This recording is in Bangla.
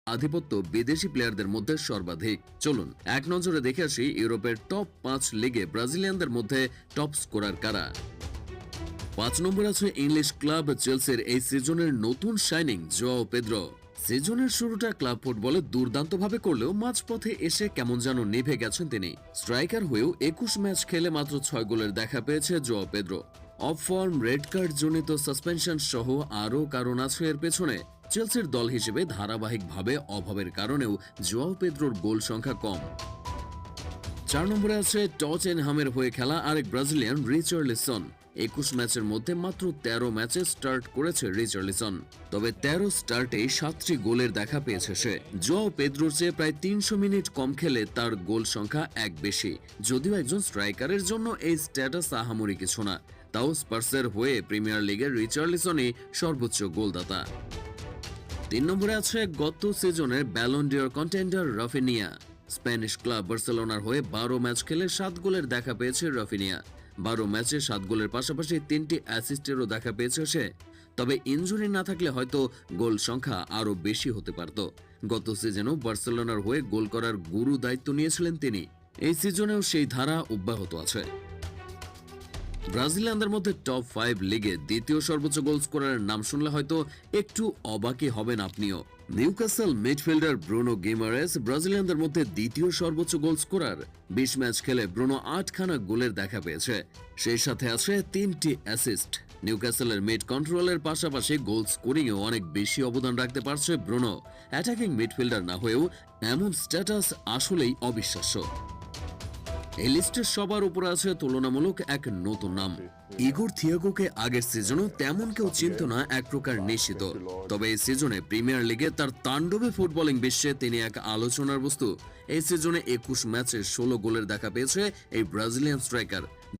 আধিপত্য বিদেশি প্লেয়ারদের মধ্যে সর্বাধিক। চলুন এক নজরে দেখে আসি ইউরোপের টপ 5 লিগে ব্রাজিলিয়ানদের মধ্যে টপ স্কোরার কারা। 5 নম্বরে আছে ইংলিশ ক্লাব চেলসির এই সিজনের নতুন শাইনিং জোয়াও পেদ্রো। সিজনের শুরুটা ক্লাব ফুটবলে দুর্দান্তভাবে করলেও মাঝপথে এসে কেমন যেন নিভে গেছেন তিনি। স্ট্রাইকার হয়েও 21 ম্যাচ খেলে মাত্র 6 গোলের দেখা পেয়েছে Joao Pedro. Of form, red card জনিত সাসপেনশন সহ আরও কারণ আছে এর পেছনে। চেলসির দল হিসেবে ধারাবাহিকভাবে অভাবের কারণেও জোয়াও পেদ্রোর গোল সংখ্যা কম। 4 নম্বরে আছে টটেনহামের হয়ে খেলা আরেক ব্রাজিলিয়ান রিচার্লিসন। 21 ম্যাচের মধ্যে মাত্র 13 ম্যাচে স্টার্ট করেছে রিচার্লিসন, তবে 13 স্টার্টে 7টি গোলের দেখা পেয়েছে সে। জোয়াও পেদ্রোর চেয়ে প্রায় 300 মিনিট কম খেলে তার গোল সংখ্যা এক বেশি। যদিও একজন স্ট্রাইকারের জন্য এই স্ট্যাটাস আহামরি কিছু না, তাও স্পার্সের হয়ে প্রিমিয়ার লিগের রিচার্লিসনই সর্বোচ্চ গোলদাতা। 3 নম্বরে আছে গত সিজনের Ballon d'Or contender Raphinha. Spanish club বার্সেলোনার হয়ে 12 ম্যাচ খেলে 7 গোলের দেখা পেয়েছে রাফিনিয়া। 12 ম্যাচে 7 গোলের পাশাপাশি 3টি অ্যাসিস্টেরও দেখা পেয়েছে সে। তবে ইনজুরি না থাকলে হয়তো গোল সংখ্যা আরও বেশি হতে পারত। গত সিজনেও বার্সেলোনার হয়ে গোল করার গুরু দায়িত্ব নিয়েছিলেন তিনি। এই সিজনেও সেই ধারা অব্যাহত আছে। ব্রাজিলিয়ানদের মধ্যে টপ 5 লিগে দ্বিতীয় সর্বোচ্চ গোল স্কোরারের নাম শুনলে হয়তো একটু অবাকই হবেন আপনিও। নিউক্যাসল মিডফিল্ডার ব্রুনো গিমারেস ব্রাজিলিয়ানদের মধ্যে দ্বিতীয় সর্বোচ্চ গোল স্কোরার। 20 ম্যাচ খেলে ব্রুনো 8খানা গোলের দেখা পেয়েছে, সেই সাথে আছে 3টি অ্যাসিস্ট। নিউক্যাসলের মিড কন্ট্রোলের পাশাপাশি গোল স্কোরিংয়েও অনেক বেশি অবদান রাখতে পারছে ব্রুনো। অ্যাটাকিং মিডফিল্ডার না হয়েও এমন স্ট্যাটাস আসলেই অবিশ্বাস্য। এই লিস্টের সবার উপরে আছে তুলনামূলক এক নতুন নাম। ইগোর থিয়াগোকে আগের সিজনেও তেমন কেউ চিনত না, এক প্রকার নিশ্চিত। তবে এই সিজনে প্রিমিয়ার লিগে তার তাণ্ডবে ফুটবলিং বিশ্বে তিনি এক আলোচনার বস্তু। এই সিজনে 21 ম্যাচে 16 গোলের দেখা পেয়েছে এই ব্রাজিলিয়ান স্ট্রাইকার।